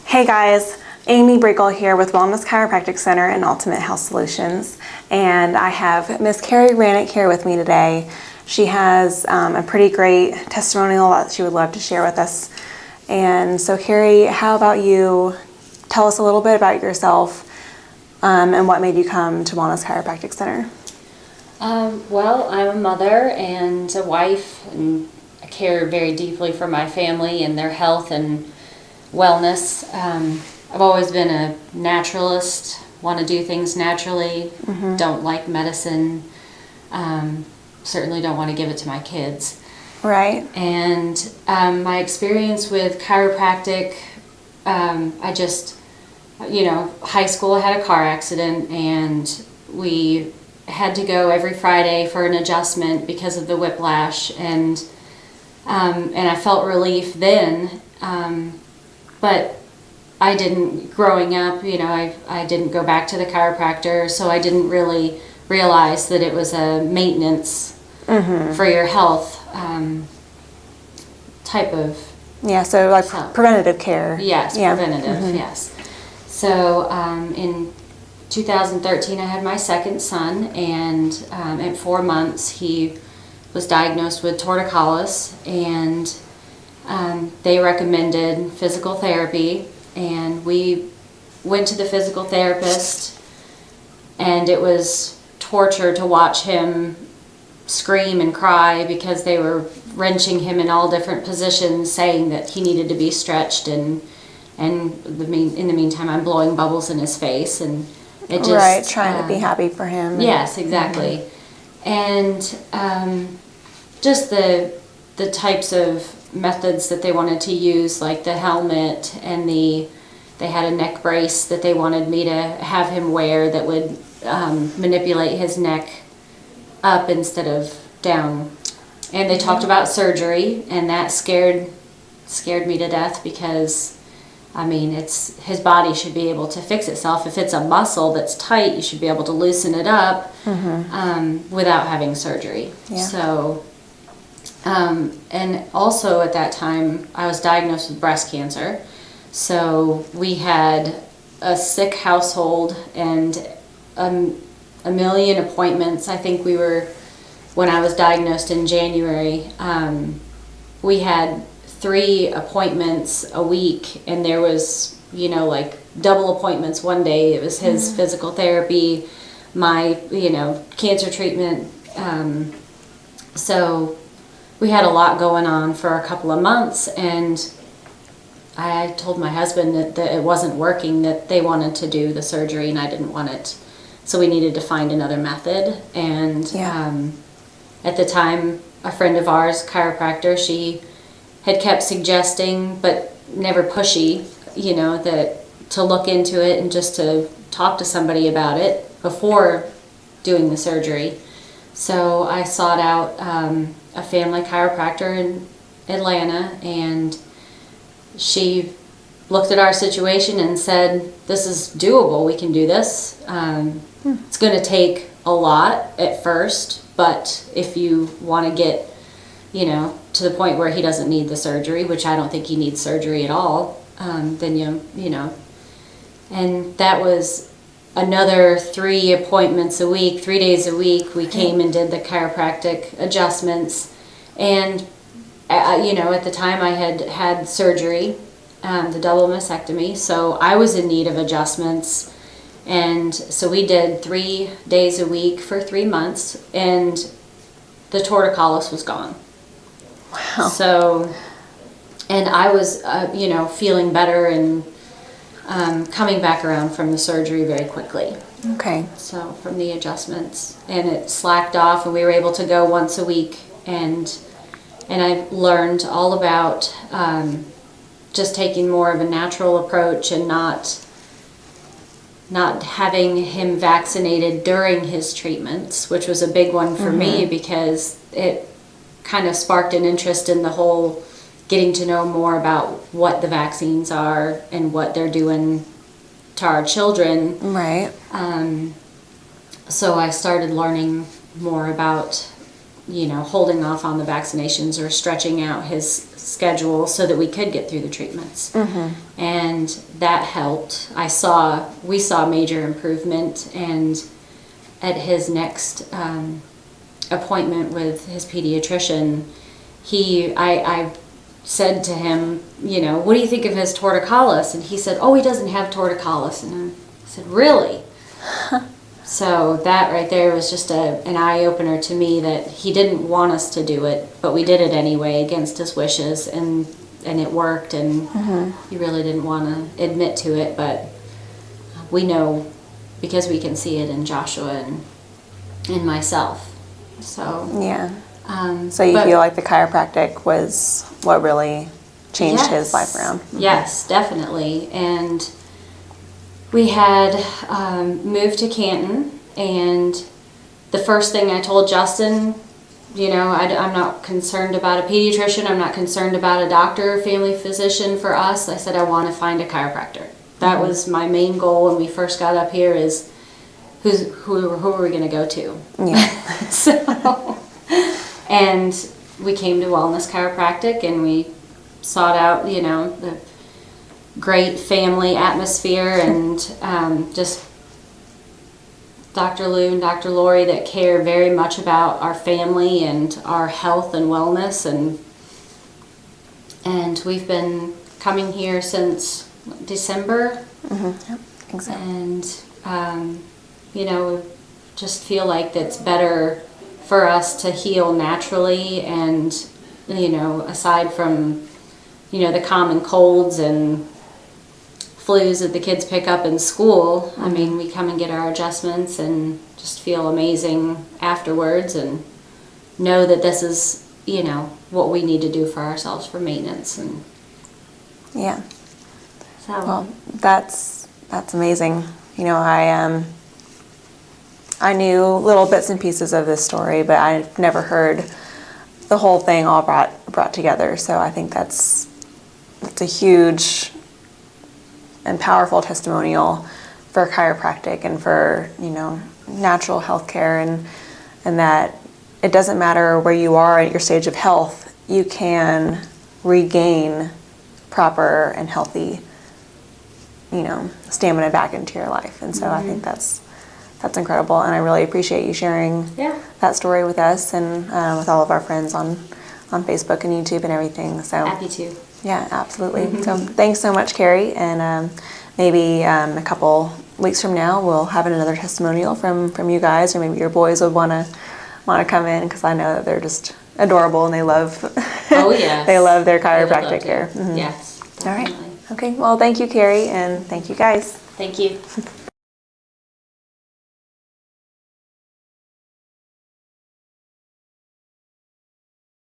Hey guys, Amy Briegel here with Wellness Chiropractic Center and Ultimate Health Solutions, and I have Miss Carrie Rannick here with me today. She has a pretty great testimonial that she would love to share with us. And so Carrie, how about you tell us a little bit about yourself and what made you come to Wellness Chiropractic Center? Well, I'm a mother and a wife, and I care very deeply for my family and their health and wellness. I've always been a naturalist, want to do things naturally, don't like medicine, certainly don't want to give it to my kids. Right. And my experience with chiropractic, I just, high school I had a car accident and we had to go every Friday for an adjustment because of the whiplash, and I felt relief then, but I didn't, growing up, I didn't go back to the chiropractor, so I didn't really realize that it was a maintenance for your health type of... Yeah, so like preventative care. Yes, yeah. Preventative, yes. So in 2013 I had my second son, and at 4 months he was diagnosed with torticollis, and they recommended physical therapy, and we went to the physical therapist, and it was torture to watch him scream and cry because they were wrenching him in all different positions, saying that he needed to be stretched, and in the meantime I'm blowing bubbles in his face, and it just... Right, trying to be happy for him. Yes, exactly. And just the types of methods that they wanted to use, like the helmet, and they had a neck brace that they wanted me to have him wear that would manipulate his neck up instead of down. And they talked about surgery, and that scared me to death, because it's his body should be able to fix itself. If it's a muscle that's tight, you should be able to loosen it up without having surgery. Yeah. So, and also at that time, I was diagnosed with breast cancer. So we had a sick household and a million appointments. I think when I was diagnosed in January, we had 3 appointments a week, and there was, like double appointments one day. It was his physical therapy, my, cancer treatment. So we had a lot going on for a couple of months, and I told my husband that it wasn't working, that they wanted to do the surgery and I didn't want it. So we needed to find another method. And at the time, a friend of ours, chiropractor, she had kept suggesting, but never pushy, that to look into it and just to talk to somebody about it before doing the surgery. So I sought out a family chiropractor in Atlanta, and she looked at our situation and said, this is doable, we can do this. It's going to take a lot at first, but if you want to get, to the point where he doesn't need the surgery, which I don't think he needs surgery at all, then and that was another 3 appointments a week, 3 days a week. We came and did the chiropractic adjustments, and at the time I had surgery, the double mastectomy, so I was in need of adjustments, and so we did 3 days a week for 3 months, and the torticollis was gone. Wow. So, and I was, feeling better and coming back around from the surgery very quickly. Okay. So from the adjustments, and it slacked off, and we were able to go once a week, and I learned all about just taking more of a natural approach and not having him vaccinated during his treatments, which was a big one for me, because it kind of sparked an interest in the whole getting to know more about what the vaccines are and what they're doing to our children. Right. So I started learning more about holding off on the vaccinations or stretching out his schedule so that we could get through the treatments. And that helped. We saw major improvement, and at his next appointment with his pediatrician, I said to him, what do you think of his torticollis? And he said, oh, he doesn't have torticollis. And I said, really? So that right there was just an eye-opener to me, that he didn't want us to do it, but we did it anyway against his wishes, and it worked, and he really didn't want to admit to it, but we know because we can see it in Joshua and in myself. So yeah. So you feel like the chiropractic was what really changed his life around? Yes, definitely. And we had moved to Canton, and the first thing I told Justin, I'm not concerned about a pediatrician, I'm not concerned about a doctor, family physician for us. I said I want to find a chiropractor. That was my main goal when we first got up here, is who are we going to go to? Yeah. And we came to Wellness Chiropractic, and we sought out, the great family atmosphere, and just Dr. Lou and Dr. Lori that care very much about our family and our health and wellness, and we've been coming here since December. Yep, exactly. And we just feel like it's better for us to heal naturally, and aside from the common colds and flus that the kids pick up in school, I mean, we come and get our adjustments and just feel amazing afterwards, and know that this is what we need to do for ourselves for maintenance. And yeah, so well, that's amazing. I knew little bits and pieces of this story, but I've never heard the whole thing all brought together. So I think that's a huge and powerful testimonial for chiropractic and for natural health care, and that it doesn't matter where you are at your stage of health, you can regain proper and healthy stamina back into your life. And so I think that's incredible, and I really appreciate you sharing that story with us and with all of our friends on Facebook and YouTube and everything. So happy to. Yeah, absolutely. So thanks so much, Carrie, and maybe a couple weeks from now we'll have another testimonial from you guys, or maybe your boys would want to come in, because I know that they're just adorable and they love they love their chiropractic care. Yes, definitely. All right. Okay. Well, thank you, Carrie, and thank you guys. Thank you.